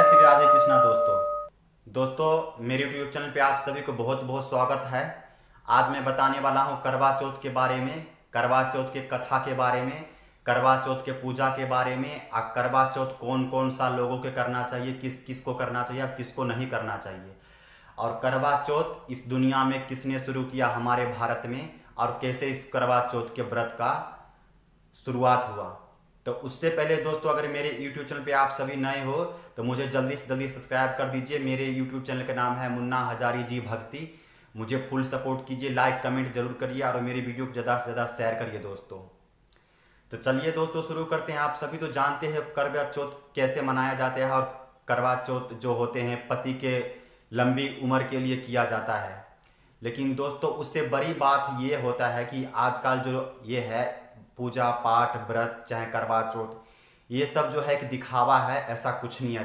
जय श्री राधे कृष्णा दोस्तों मेरे यूट्यूब चैनल पे आप सभी को बहुत बहुत स्वागत है। आज मैं बताने वाला हूँ करवा चौथ के बारे में, करवा चौथ के कथा के बारे में, करवा चौथ के पूजा के बारे में। करवा चौथ कौन कौन सा लोगों के करना चाहिए, किस किस को करना चाहिए, अब किसको नहीं करना चाहिए, और करवा चौथ इस दुनिया में किसने शुरू किया हमारे भारत में, और कैसे इस करवा चौथ के व्रत का शुरुआत हुआ। तो उससे पहले दोस्तों, अगर मेरे YouTube चैनल पे आप सभी नए हो तो मुझे जल्दी से जल्दी सब्सक्राइब कर दीजिए। मेरे YouTube चैनल का नाम है मुन्ना हजारी जी भक्ति। मुझे फुल सपोर्ट कीजिए, लाइक कमेंट जरूर करिए और मेरे वीडियो को ज़्यादा से ज़्यादा शेयर करिए दोस्तों। तो चलिए दोस्तों शुरू करते हैं। आप सभी तो जानते हैं करवा चौथ कैसे मनाया जाता है, और करवा चौथ जो होते हैं पति के लंबी उम्र के लिए किया जाता है। लेकिन दोस्तों उससे बड़ी बात ये होता है कि आजकल जो ये है पूजा पाठ व्रत चाहे करवा चौथ, ये सब जो है कि दिखावा है, ऐसा कुछ नहीं है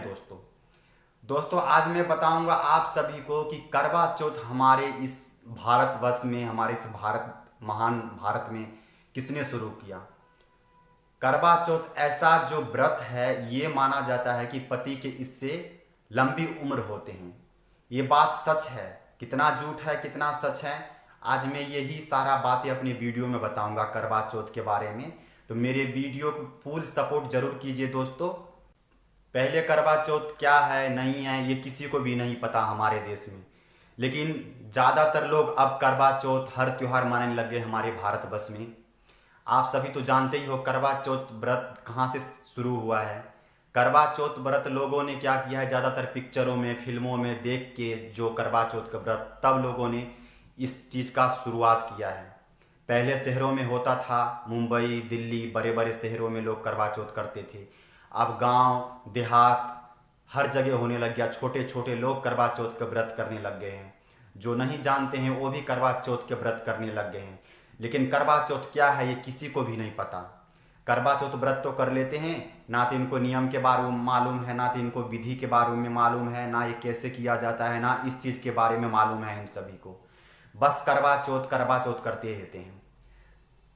दोस्तों आज मैं बताऊंगा आप सभी को कि करवा चौथ हमारे इस भारतवर्ष में, हमारे इस महान भारत में किसने शुरू किया। करवा चौथ ऐसा जो व्रत है, ये माना जाता है कि पति के इससे लंबी उम्र होते हैं। ये बात सच है, कितना झूठ है कितना सच है, आज मैं यही सारा बातें अपनी वीडियो में बताऊंगा करवा चौथ के बारे में। तो मेरे वीडियो को फुल सपोर्ट जरूर कीजिए दोस्तों। पहले करवा चौथ क्या है नहीं है ये किसी को भी नहीं पता हमारे देश में, लेकिन ज़्यादातर लोग अब करवा चौथ हर त्योहार मनाने लग गए हमारे भारतवर्ष में। आप सभी तो जानते ही हो करवा चौथ व्रत कहाँ से शुरू हुआ है। करवा चौथ व्रत लोगों ने क्या किया है, ज़्यादातर पिक्चरों में फिल्मों में देख के जो करवा चौथ का व्रत, तब लोगों ने इस चीज़ का शुरुआत किया है। पहले शहरों में होता था, मुंबई दिल्ली बड़े बड़े शहरों में लोग करवा चौथ करते थे। अब गांव देहात हर जगह होने लग गया, छोटे छोटे लोग करवा चौथ का व्रत करने लग गए हैं। जो नहीं जानते हैं वो भी करवा चौथ के व्रत करने लग गए हैं। लेकिन करवा चौथ क्या है ये किसी को भी नहीं पता। करवा चौथ व्रत तो कर लेते हैं, ना तो इनको नियम के बारे में मालूम है, ना तो इनको विधि के बारे में मालूम है, ना ये कैसे किया जाता है, ना इस चीज़ के बारे में मालूम है इन सभी को। बस करवा चौथ करते रहते हैं।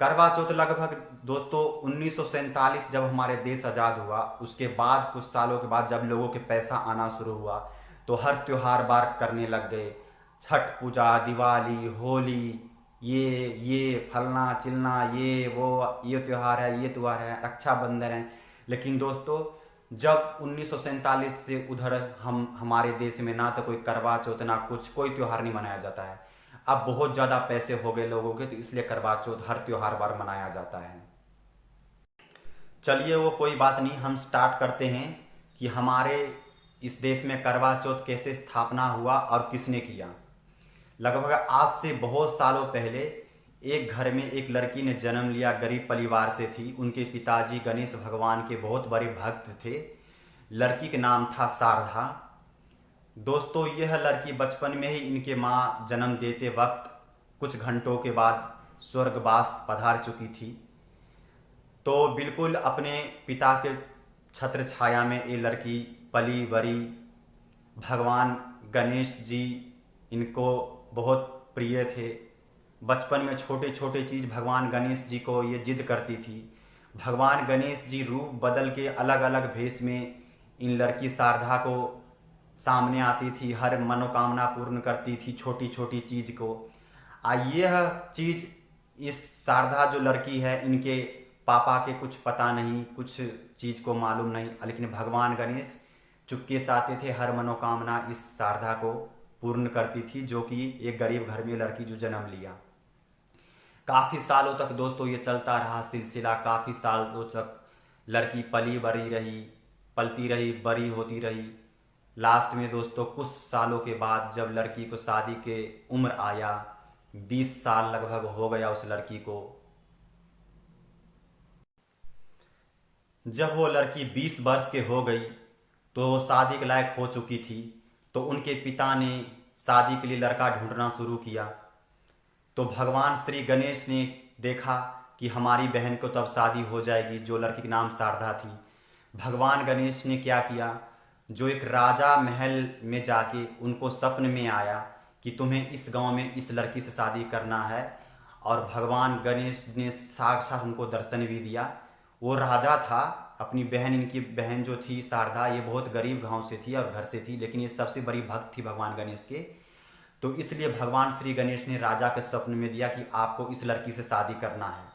करवा चौथ लगभग दोस्तों 1947 जब हमारे देश आज़ाद हुआ, उसके बाद कुछ सालों के बाद जब लोगों के पैसा आना शुरू हुआ तो हर त्योहार बार करने लग गए। छठ पूजा, दिवाली, होली, ये फलना चिलना, ये त्यौहार है, ये त्यौहार है, रक्षाबंधन है। लेकिन दोस्तों जब 1947 से उधर हमारे देश में ना तो कोई करवा चौथ ना कुछ, कोई त्यौहार नहीं मनाया जाता है। अब बहुत ज़्यादा पैसे हो गए लोगों के, तो इसलिए करवा चौथ हर त्योहार बार मनाया जाता है। चलिए वो कोई बात नहीं, हम स्टार्ट करते हैं कि हमारे इस देश में करवा चौथ कैसे स्थापना हुआ और किसने किया। लगभग आज से बहुत सालों पहले एक घर में एक लड़की ने जन्म लिया, गरीब परिवार से थी। उनके पिताजी गणेश भगवान के बहुत बड़े भक्त थे। लड़की का नाम था शारदा। दोस्तों यह लड़की बचपन में ही इनके माँ जन्म देते वक्त कुछ घंटों के बाद स्वर्गवास पधार चुकी थी। तो बिल्कुल अपने पिता के छत्र छाया में ये लड़की पली बड़ी। भगवान गणेश जी इनको बहुत प्रिय थे। बचपन में छोटे छोटे चीज़ भगवान गणेश जी को ये जिद करती थी। भगवान गणेश जी रूप बदल के अलग अलग भेष में इन लड़की शारदा को सामने आती थी, हर मनोकामना पूर्ण करती थी छोटी छोटी चीज़ को। यह चीज़ इस शारदा जो लड़की है इनके पापा के कुछ पता नहीं, कुछ चीज़ को मालूम नहीं, लेकिन भगवान गणेश चुपके से आते थे, हर मनोकामना इस शारदा को पूर्ण करती थी, जो कि एक गरीब घर में लड़की जो जन्म लिया। काफ़ी सालों तक दोस्तों ये चलता रहा सिलसिला। काफ़ी सालों तक लड़की पली बड़ी रही, पलती रही, बड़ी होती रही। लास्ट में दोस्तों कुछ सालों के बाद जब लड़की को शादी के उम्र आया, 20 साल लगभग हो गया उस लड़की को। जब वो लड़की 20 वर्ष के हो गई तो शादी के लायक हो चुकी थी। तो उनके पिता ने शादी के लिए लड़का ढूंढना शुरू किया। तो भगवान श्री गणेश ने देखा कि हमारी बहन को तब शादी हो जाएगी, जो लड़की का नाम शारदा थी। भगवान गणेश ने क्या किया, जो एक राजा महल में जाके उनको सपन में आया कि तुम्हें इस गांव में इस लड़की से शादी करना है। और भगवान गणेश ने साक्षात उनको दर्शन भी दिया। वो राजा था, अपनी बहन, इनकी बहन जो थी शारदा, ये बहुत गरीब गांव से थी और घर से थी, लेकिन ये सबसे बड़ी भक्त थी भगवान गणेश के। तो इसलिए भगवान श्री गणेश ने राजा के स्वप्न में दिया कि आपको इस लड़की से शादी करना है।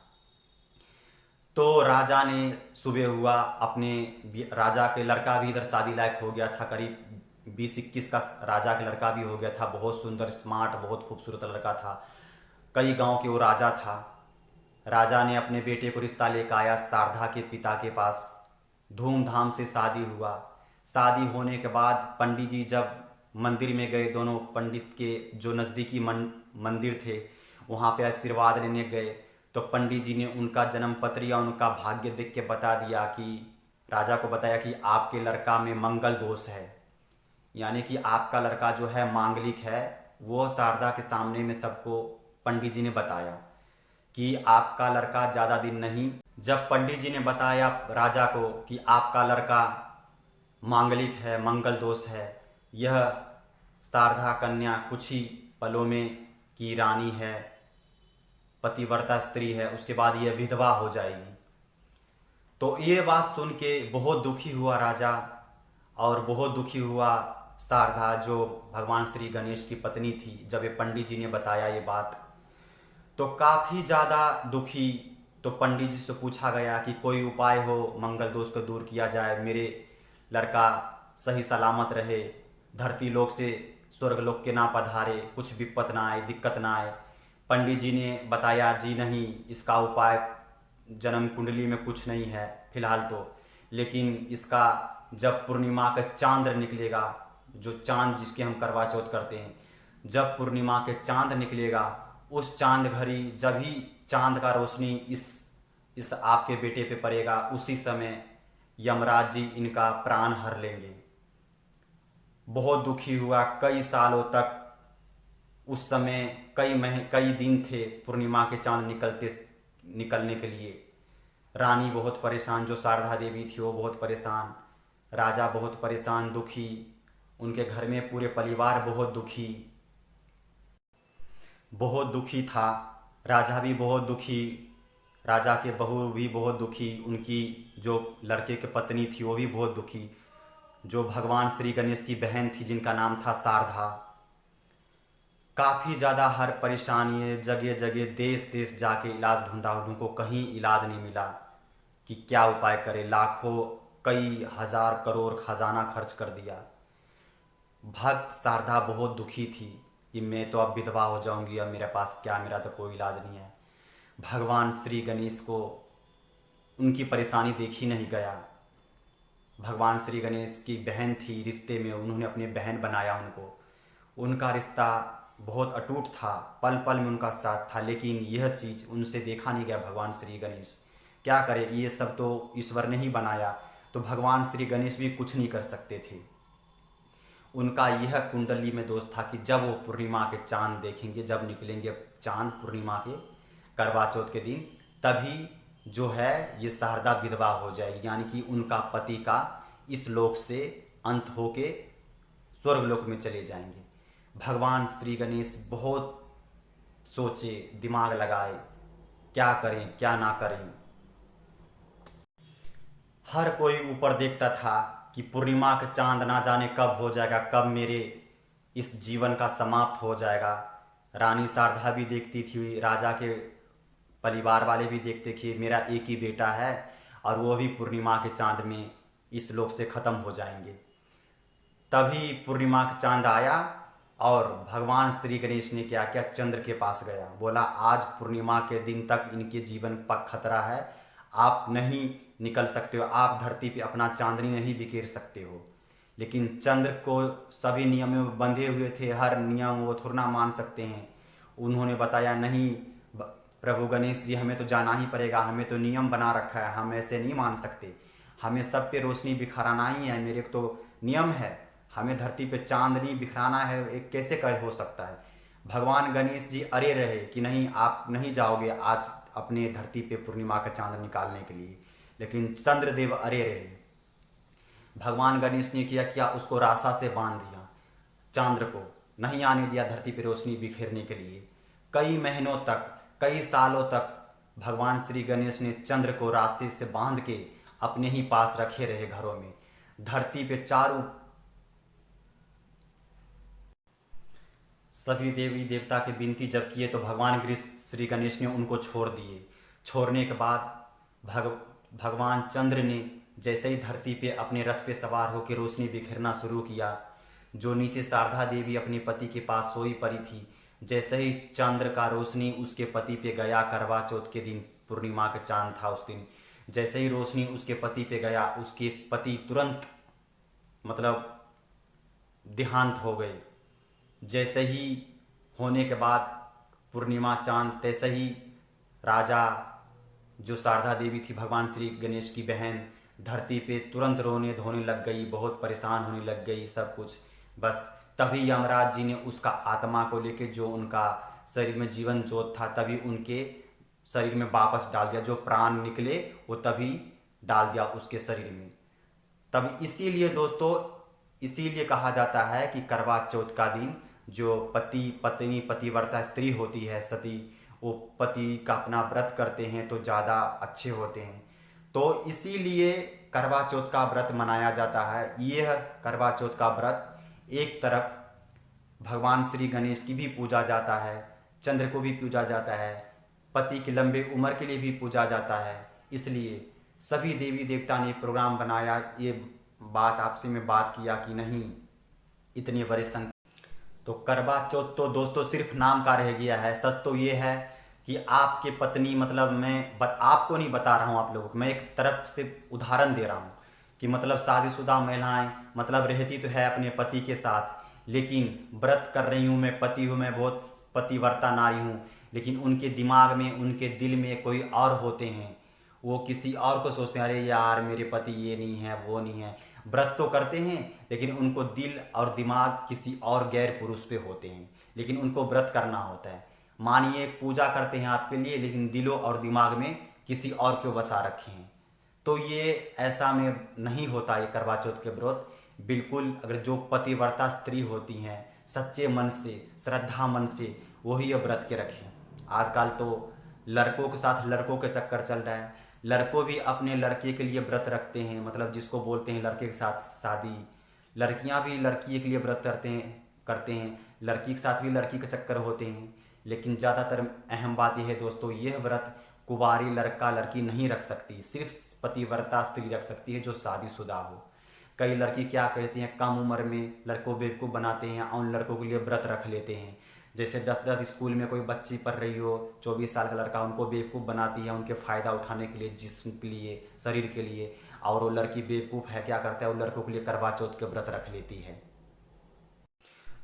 तो राजा ने सुबह हुआ, अपने राजा के लड़का भी इधर शादी लायक हो गया था, करीब 20-21 का राजा के लड़का भी हो गया था, बहुत सुंदर स्मार्ट बहुत खूबसूरत लड़का था, कई गांव के वो राजा था। राजा ने अपने बेटे को रिश्ता लेकर आया शारदा के पिता के पास, धूमधाम से शादी हुआ। शादी होने के बाद पंडित जी जब मंदिर में गए, दोनों पंडित के जो नज़दीकी मंदिर थे वहाँ पे आशीर्वाद लेने गए, तो पंडित जी ने उनका जन्म पत्र या उनका भाग्य देख के बता दिया कि राजा को बताया कि आपके लड़का में मंगल दोष है, यानी कि आपका लड़का जो है मांगलिक है। वो शारदा के सामने में सबको पंडित जी ने बताया कि आपका लड़का ज़्यादा दिन नहीं। जब पंडित जी ने बताया राजा को कि आपका लड़का मांगलिक है, मंगल दोष है, यह शारदा कन्या कुछ ही पलों में की रानी है, पतिव्रता स्त्री है, उसके बाद यह विधवा हो जाएगी। तो ये बात सुन के बहुत दुखी हुआ राजा और बहुत दुखी हुआ शारदा जो भगवान श्री गणेश की पत्नी थी। जब ये पंडित जी ने बताया ये बात तो काफ़ी ज़्यादा दुखी। तो पंडित जी से पूछा गया कि कोई उपाय हो मंगल दोष को दूर किया जाए, मेरे लड़का सही सलामत रहे, धरती लोक से स्वर्ग लोक के ना पधारे, कुछ विपत ना आए, दिक्कत ना आए। पंडित जी ने बताया जी नहीं, इसका उपाय जन्म कुंडली में कुछ नहीं है फिलहाल तो, लेकिन इसका जब पूर्णिमा का चांद निकलेगा, जो चांद जिसके हम करवा चौथ करते हैं, जब पूर्णिमा के चांद निकलेगा उस चांद घड़ी जब ही चांद का रोशनी इस आपके बेटे पे पड़ेगा, उसी समय यमराज जी इनका प्राण हर लेंगे। बहुत दुखी हुआ, कई सालों तक उस समय कई दिन थे पूर्णिमा के चांद निकलने के लिए। रानी बहुत परेशान, जो शारदा देवी थी वो बहुत परेशान, राजा बहुत परेशान दुखी, उनके घर में पूरे परिवार बहुत दुखी था। राजा भी बहुत दुखी, राजा के बहू भी बहुत दुखी, उनकी जो लड़के की पत्नी थी वो भी बहुत दुखी, जो भगवान श्री गणेश की बहन थी जिनका नाम था शारदा। काफ़ी ज़्यादा हर परेशानी, जगह जगह देश देश जाके इलाज ढूंढा, उनको कहीं इलाज नहीं मिला कि क्या उपाय करे। लाखों कई हजार करोड़ खजाना खर्च कर दिया। भक्त शारदा बहुत दुखी थी कि मैं तो अब विधवा हो जाऊंगी, अब मेरे पास क्या, मेरा तो कोई इलाज नहीं है। भगवान श्री गणेश को उनकी परेशानी देखी नहीं गया। भगवान श्री गणेश की बहन थी, रिश्ते में उन्होंने अपनी बहन बनाया उनको, उनका रिश्ता बहुत अटूट था, पल पल में उनका साथ था, लेकिन यह चीज़ उनसे देखा नहीं गया। भगवान श्री गणेश क्या करे, ये सब तो ईश्वर ने ही बनाया, तो भगवान श्री गणेश भी कुछ नहीं कर सकते थे। उनका यह कुंडली में दोष था कि जब वो पूर्णिमा के चांद देखेंगे, जब निकलेंगे चांद पूर्णिमा के करवा चौथ के दिन, तभी जो है ये शारदा विधवा हो जाएगी, यानी कि उनका पति का इस लोक से अंत होके स्वर्ग लोक में चले जाएंगे। भगवान श्री गणेश बहुत सोचे, दिमाग लगाए, क्या करें क्या ना करें। हर कोई ऊपर देखता था कि पूर्णिमा का चांद ना जाने कब हो जाएगा, कब मेरे इस जीवन का समाप्त हो जाएगा। रानी शारदा भी देखती थी, राजा के परिवार वाले भी देखते कि मेरा एक ही बेटा है और वो भी पूर्णिमा के चांद में इस लोक से ख़त्म हो जाएंगे। तभी पूर्णिमा का चांद आया और भगवान श्री गणेश ने क्या किया, चंद्र के पास गया, बोला आज पूर्णिमा के दिन तक इनके जीवन पर खतरा है, आप नहीं निकल सकते हो, आप धरती पे अपना चांदनी नहीं बिखेर सकते हो। लेकिन चंद्र को सभी नियमों में बंधे हुए थे, हर नियम वो थोड़ा ना मान सकते हैं। उन्होंने बताया नहीं प्रभु गणेश जी, हमें तो जाना ही पड़ेगा, हमें तो नियम बना रखा है, हम ऐसे नहीं मान सकते, हमें सब पे रोशनी बिखराना ही है, मेरे तो नियम है, हमें धरती पे चांदनी बिखराना है, एक कैसे कर हो सकता है। भगवान गणेश जी अरे रहे कि नहीं, आप नहीं जाओगे आज अपने धरती पे पूर्णिमा का चांद निकालने के लिए, लेकिन चंद्रदेव अरे रहे। भगवान गणेश ने किया उसको रास्ता से बांध दिया, चांद्र को नहीं आने दिया धरती पे रोशनी बिखेरने के लिए। कई महीनों तक, कई सालों तक भगवान श्री गणेश ने चंद्र को रास्ते से बांध के अपने ही पास रखे रहे घरों में। धरती पे चारों सभी देवी देवता की विनती जब किए तो भगवान श्री गणेश ने उनको छोड़ दिए। छोड़ने के बाद भगवान चंद्र ने जैसे ही धरती पे अपने रथ पे सवार होकर रोशनी बिखेरना शुरू किया, जो नीचे शारदा देवी अपने पति के पास सोई पड़ी थी, जैसे ही चंद्र का रोशनी उसके पति पे गया, करवा चौथ के दिन पूर्णिमा का चांद था उस दिन, जैसे ही रोशनी उसके पति पे गया, उसके पति तुरंत मतलब देहांत हो गए। जैसे ही होने के बाद पूर्णिमा चांद, तैसे ही राजा जो शारदा देवी थी भगवान श्री गणेश की बहन, धरती पे तुरंत रोने धोने लग गई, बहुत परेशान होने लग गई सब कुछ। बस तभी यमराज जी ने उसका आत्मा को लेके, जो उनका शरीर में जीवन जोत था, तभी उनके शरीर में वापस डाल दिया। जो प्राण निकले वो तभी डाल दिया उसके शरीर में। तब इसीलिए दोस्तों, इसीलिए कहा जाता है कि करवा चौथ का दिन जो पति पत्नी पतिव्रता स्त्री होती है सती, वो पति का अपना व्रत करते हैं तो ज़्यादा अच्छे होते हैं। तो इसीलिए करवा चौथ का व्रत मनाया जाता है। यह करवा चौथ का व्रत एक तरफ भगवान श्री गणेश की भी पूजा जाता है, चंद्र को भी पूजा जाता है, पति की लंबे उम्र के लिए भी पूजा जाता है। इसलिए सभी देवी देवता ने प्रोग्राम बनाया, ये बात आपसे मैं बात किया कि नहीं इतने बड़े संख्या। तो करवा चौथ तो दोस्तों सिर्फ नाम का रह गया है। सच तो ये है कि आपके पत्नी, मतलब मैं आपको नहीं बता रहा हूँ, आप लोगों को मैं एक तरफ से उदाहरण दे रहा हूँ कि मतलब शादीशुदा महिलाएं मतलब रहती तो है अपने पति के साथ, लेकिन व्रत कर रही हूँ, मैं पति हूँ, मैं बहुत पतिव्रता नारी हूँ, लेकिन उनके दिमाग में, उनके दिल में कोई और होते हैं। वो किसी और को सोचते हैं, अरे यार मेरे पति ये नहीं है वो नहीं है। व्रत तो करते हैं लेकिन उनको दिल और दिमाग किसी और गैर पुरुष पे होते हैं, लेकिन उनको व्रत करना होता है। मानिए पूजा करते हैं आपके लिए, लेकिन दिलों और दिमाग में किसी और को बसा रखे हैं। तो ये ऐसा में नहीं होता ये करवा चौथ के व्रत। बिल्कुल अगर जो पतिव्रता स्त्री होती हैं सच्चे मन से, श्रद्धा मन से, वही ये व्रत के रखें। आजकल तो लड़कों के साथ लड़कों के चक्कर चल रहा है। लड़कों भी अपने लड़के के लिए व्रत रखते हैं, मतलब जिसको बोलते हैं लड़के के साथ शादी। लड़कियां भी लड़की के लिए व्रत करते हैं, लड़की के साथ भी लड़की के चक्कर होते हैं। लेकिन ज़्यादातर अहम बात यह है दोस्तों, यह व्रत कुंवारी लड़का लड़की नहीं रख सकती, सिर्फ पतिव्रता स्त्री रख सकती है जो शादीशुदा हो। कई लड़की क्या करती हैं, कम उम्र में लड़कों बेवकूफ़ बनाते हैं और उन लड़कों के लिए व्रत रख लेते हैं। जैसे 10-10 स्कूल में कोई बच्ची पढ़ रही हो, 24 साल का लड़का, उनको बेवकूफ़ बनाती है उनके फ़ायदा उठाने के लिए, जिस्म के लिए, शरीर के लिए। और वो लड़की बेवकूफ़ है, क्या करता है, वो लड़कों के लिए करवा चौथ के व्रत रख लेती है।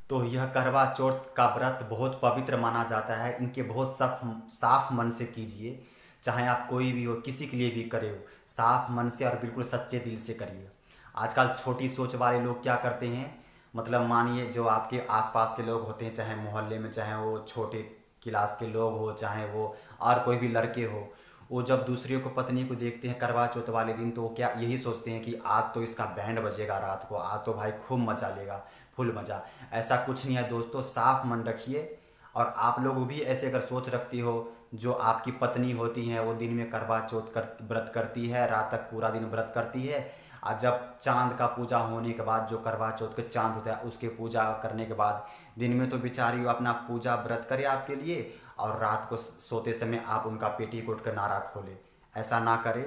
तो यह करवा चौथ का व्रत बहुत पवित्र माना जाता है। इनके बहुत साफ मन से कीजिए, चाहे आप कोई भी हो, किसी के लिए भी करे हो, साफ मन से और बिल्कुल सच्चे दिल से करिए। आजकल छोटी सोच वाले लोग क्या करते हैं, मतलब मानिए जो आपके आसपास के लोग होते हैं, चाहे मोहल्ले में, चाहे वो छोटे क्लास के लोग हो, चाहे वो और कोई भी लड़के हो, वो जब दूसरे को पत्नी को देखते हैं करवा चौथ वाले दिन, तो वो क्या यही सोचते हैं कि आज तो इसका बैंड बजेगा रात को, आज तो भाई खूब मचा लेगा, फुल मजा। ऐसा कुछ नहीं है दोस्तों, साफ मन रखिए। और आप लोग भी ऐसे अगर सोच रखती हो, जो आपकी पत्नी होती हैं वो दिन में करवा चौथ व्रत करती है, रात तक पूरा दिन व्रत करती है, और जब चांद का पूजा होने के बाद, जो करवा चौथ का चांद होता है उसके पूजा करने के बाद, दिन में तो बेचारी अपना पूजा व्रत करे आपके लिए, और रात को सोते समय आप उनका पेटीकोट का नारा खोले। ऐसा ना करें।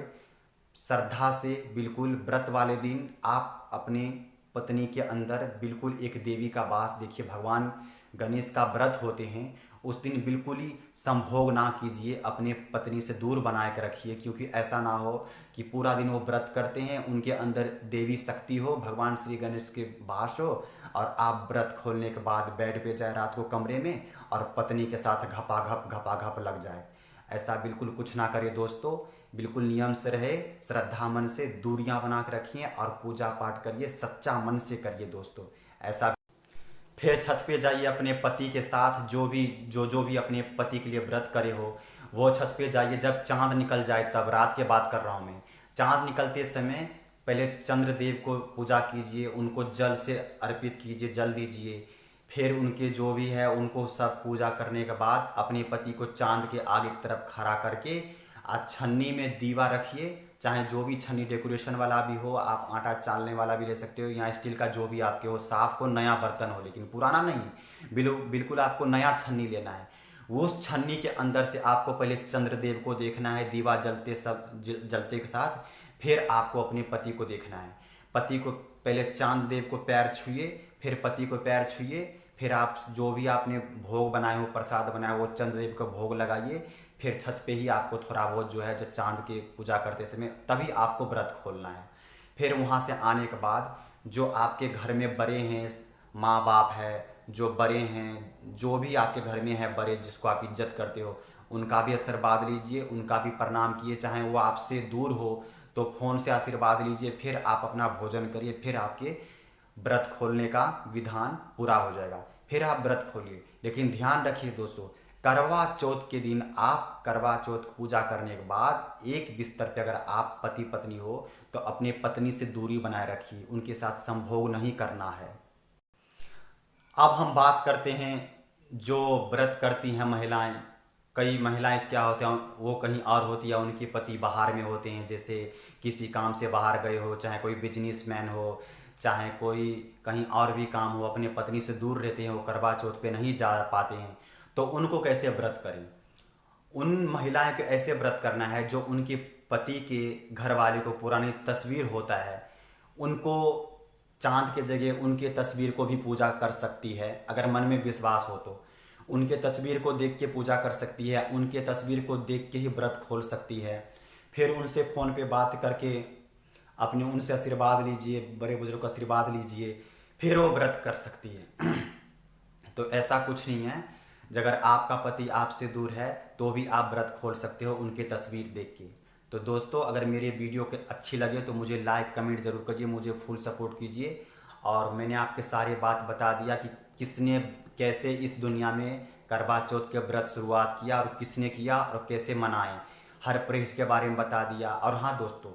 श्रद्धा से बिल्कुल व्रत वाले दिन आप अपने पत्नी के अंदर बिल्कुल एक देवी का वास देखिए। भगवान गणेश का व्रत होते हैं, उस दिन बिल्कुल ही संभोग ना कीजिए, अपने पत्नी से दूर बना के रखिए, क्योंकि ऐसा ना हो कि पूरा दिन वो व्रत करते हैं, उनके अंदर देवी शक्ति हो, भगवान श्री गणेश के वास हो, और आप व्रत खोलने के बाद बेड पे जाए रात को कमरे में और पत्नी के साथ घपाघप लग जाए। ऐसा बिल्कुल कुछ ना करिए दोस्तों। बिल्कुल नियम से रहे, श्रद्धा मन से दूरियां बना के रखिए और पूजा पाठ करिए, सच्चा मन से करिए दोस्तों। ऐसा फिर छत पे जाइए अपने पति के साथ, जो भी अपने पति के लिए व्रत करे हो, वो छत पे जाइए जब चांद निकल जाए, तब रात के बात कर रहा हूँ मैं। चांद निकलते समय पहले चंद्रदेव को पूजा कीजिए, उनको जल से अर्पित कीजिए, जल दीजिए। फिर उनके जो भी है उनको सब पूजा करने के बाद अपने पति को चांद के आगे की तरफ खड़ा करके छन्नी में दीवा रखिए, चाहे जो भी छन्नी डेकोरेशन वाला भी हो, आप आटा चालने वाला भी ले सकते हो, या स्टील का जो भी आपके हो, साफ हो, नया बर्तन हो, लेकिन पुराना नहीं। बिल्कुल आपको नया छन्नी लेना है। वो उस छन्नी के अंदर से आपको पहले चंद्रदेव को देखना है, दीवा जलते के साथ। फिर आपको अपने पति को देखना है। पति को पहले चांद देव को पैर छुइए, फिर पति को पैर छुइए, फिर आप जो भी आपने भोग बनाए हो, प्रसाद बनाया हो, वो चंद्रदेव को भोग लगाइए। फिर छत पे ही आपको थोड़ा बहुत जो है, जब चांद की पूजा करते समय, तभी आपको व्रत खोलना है। फिर वहाँ से आने के बाद जो आपके घर में बड़े हैं, माँ बाप है, जो बड़े हैं, जो भी आपके घर में है बड़े, जिसको आप इज्जत करते हो, उनका भी आशीर्वाद लीजिए, उनका भी प्रणाम किए। चाहे वो आपसे दूर हो तो फ़ोन से आशीर्वाद लीजिए। फिर आप अपना भोजन करिए, फिर आपके व्रत खोलने का विधान पूरा हो जाएगा। फिर आप व्रत खोलिए। लेकिन ध्यान रखिए दोस्तों, करवा चौथ के दिन आप करवा चौथ पूजा करने के बाद एक बिस्तर पे अगर आप पति पत्नी हो तो अपने पत्नी से दूरी बनाए रखिए, उनके साथ संभोग नहीं करना है। अब हम बात करते हैं जो व्रत करती हैं महिलाएं। कई महिलाएं क्या होते हैं, वो कहीं और होती है, उनके पति बाहर में होते हैं, जैसे किसी काम से बाहर गए हो, चाहे कोई बिजनेसमैन हो, चाहे कोई कहीं और भी काम हो, अपने पत्नी से दूर रहते हैं, वो करवा चौथ पे नहीं जा पाते हैं। तो उनको कैसे व्रत करें? उन महिलाएं को ऐसे व्रत करना है जो उनके पति के घर वाले को पुरानी तस्वीर होता है, उनको चांद के जगह उनके तस्वीर को भी पूजा कर सकती है। अगर मन में विश्वास हो तो उनके तस्वीर को देख के पूजा कर सकती है, उनके तस्वीर को देख के ही व्रत खोल सकती है। फिर उनसे फ़ोन पे बात करके अपने उनसे आशीर्वाद लीजिए, बड़े बुजुर्ग का आशीर्वाद लीजिए, फिर वो व्रत कर सकती है। तो ऐसा कुछ नहीं है, अगर आपका पति आपसे दूर है तो भी आप व्रत खोल सकते हो उनके तस्वीर देख के। तो दोस्तों, अगर मेरे वीडियो के अच्छी लगे तो मुझे लाइक कमेंट जरूर कीजिए, मुझे फुल सपोर्ट कीजिए। और मैंने आपके सारी बात बता दिया कि किसने कैसे इस दुनिया में करवा चौथ के व्रत शुरुआत किया और किसने किया और कैसे मनाए, हर परहेज के बारे में बता दिया। और हाँ दोस्तों,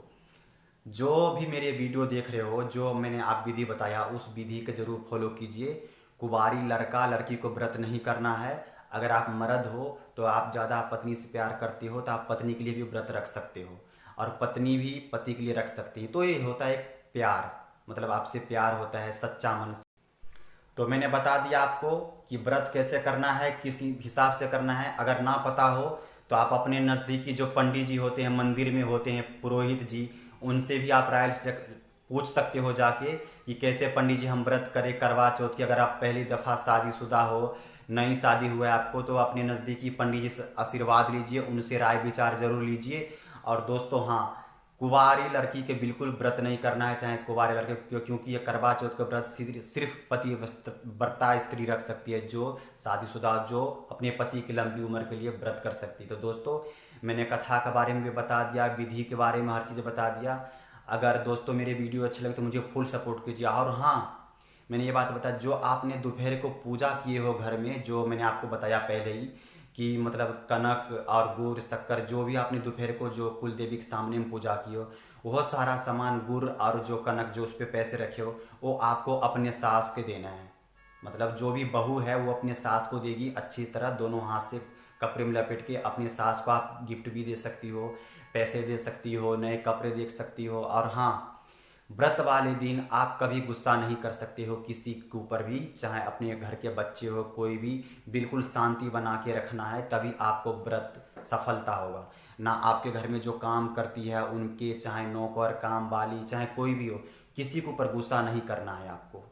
जो भी मेरे वीडियो देख रहे हो, जो मैंने आप विधि बताया, उस विधि को जरूर फॉलो कीजिए। कुंवारी लड़का लड़की को व्रत नहीं करना है। अगर आप मर्द हो तो आप ज़्यादा पत्नी से प्यार करते हो तो आप पत्नी के लिए भी व्रत रख सकते हो, और पत्नी भी पति के लिए रख सकती है। तो ये होता है प्यार, मतलब आपसे प्यार होता है सच्चा मन से। तो मैंने बता दिया आपको कि व्रत कैसे करना है, किस हिसाब से करना है। अगर ना पता हो तो आप अपने नज़दीकी जो पंडित जी होते हैं, मंदिर में होते हैं पुरोहित जी, उनसे भी आप राय पूछ सकते हो जाके कि कैसे पंडित जी हम व्रत करें करवा चौथ की। अगर आप पहली दफ़ा शादीशुदा हो, नई शादी हुआ है आपको, तो अपने नज़दीकी पंडित जी से आशीर्वाद लीजिए, उनसे राय विचार जरूर लीजिए। और दोस्तों हाँ, कुंवारी लड़की के बिल्कुल व्रत नहीं करना है, चाहे कुंवारे लड़के, क्योंकि ये करवा चौथ का व्रत सिर्फ पति व्रता स्त्री रख सकती है, जो शादीशुदा, जो अपने पति की लंबी उम्र के लिए व्रत कर सकती है। तो दोस्तों, मैंने कथा के बारे में भी बता दिया, विधि के बारे में हर चीज़ बता दिया। अगर दोस्तों मेरे वीडियो अच्छे लगे तो मुझे फुल सपोर्ट कीजिए। और हाँ, मैंने ये बात बताया, जो आपने दोपहर को पूजा किए हो घर में, जो मैंने आपको बताया पहले ही कि मतलब कनक और गुड़ शक्कर, जो भी आपने दोपहर को जो कुल देवी के सामने में पूजा की हो, वह सारा सामान, गुड़ और जो कनक जो उस पर पैसे रखे हो, वो आपको अपने सास के देना है। मतलब जो भी बहू है वो अपने सास को देगी अच्छी तरह, दोनों हाथ से कपड़े में लपेट के। अपनी सास को आप गिफ्ट भी दे सकती हो, पैसे दे सकती हो, नए कपड़े दे सकती हो। और हाँ, व्रत वाले दिन आप कभी गुस्सा नहीं कर सकते हो किसी के ऊपर भी, चाहे अपने घर के बच्चे हो, कोई भी। बिल्कुल शांति बना के रखना है, तभी आपको व्रत सफलता होगा। ना आपके घर में जो काम करती है उनके, चाहे नौकर काम वाली, चाहे कोई भी हो, किसी के ऊपर गुस्सा नहीं करना है आपको।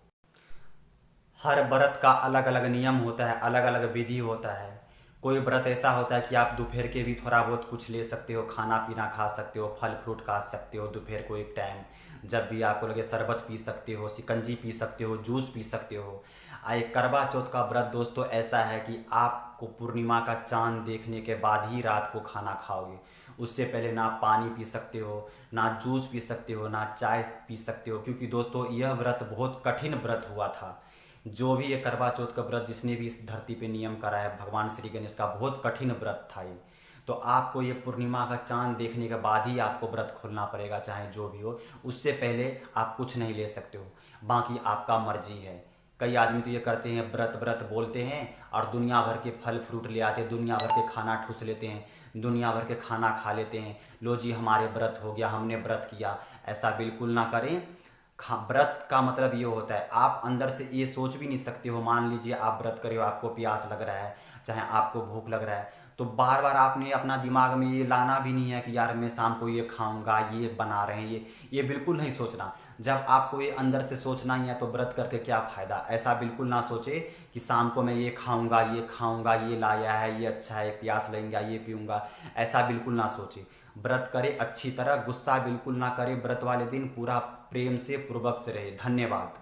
हर व्रत का अलग अलग नियम होता है, अलग अलग विधि होता है। कोई व्रत ऐसा होता है कि आप दोपहर के भी थोड़ा बहुत कुछ ले सकते हो, खाना पीना खा सकते हो, फल फ्रूट खा सकते हो दोपहर को एक टाइम, जब भी आपको लगे। शरबत पी सकते हो, शिकंजी पी सकते हो, जूस पी सकते हो। एक करवा चौथ का व्रत दोस्तों ऐसा है कि आपको पूर्णिमा का चांद देखने के बाद ही रात को खाना खाओगे। उससे पहले ना पानी पी सकते हो, ना जूस पी सकते हो, ना चाय पी सकते हो। क्योंकि दोस्तों यह व्रत बहुत कठिन व्रत हुआ था। जो भी ये करवा चौथ का व्रत जिसने भी इस धरती पे नियम करा है, भगवान श्री गणेश का बहुत कठिन व्रत था ये। तो आपको ये पूर्णिमा का चांद देखने के बाद ही आपको व्रत खोलना पड़ेगा, चाहे जो भी हो। उससे पहले आप कुछ नहीं ले सकते हो, बाकी आपका मर्जी है। कई आदमी तो ये करते हैं, व्रत व्रत बोलते हैं और दुनिया भर के फल फ्रूट ले आते हैं, दुनिया भर के खाना ठूस लेते हैं, दुनिया भर के खाना खा लेते हैं। लो जी हमारे व्रत हो गया, हमने व्रत किया। ऐसा बिल्कुल ना करें। व्रत का मतलब ये होता है, आप अंदर से ये सोच भी नहीं सकते हो। मान लीजिए आप व्रत करे हो, आपको प्यास लग रहा है, चाहे आपको भूख लग रहा है, तो बार बार आपने अपना दिमाग में ये लाना भी नहीं है कि यार मैं शाम को ये खाऊंगा, ये बना रहे हैं, ये बिल्कुल नहीं सोचना। जब आपको ये अंदर से सोचना ही है तो व्रत करके क्या फ़ायदा। ऐसा बिल्कुल ना सोचे कि शाम को मैं ये खाऊंगा, ये खाऊंगा, ये लाया है, ये अच्छा है, प्यास लगेगा, ये पीऊंगा। ऐसा बिल्कुल ना सोचे। व्रत करे अच्छी तरह, गुस्सा बिल्कुल ना करे। व्रत वाले दिन पूरा प्रेम से पूर्वक से रहे। धन्यवाद।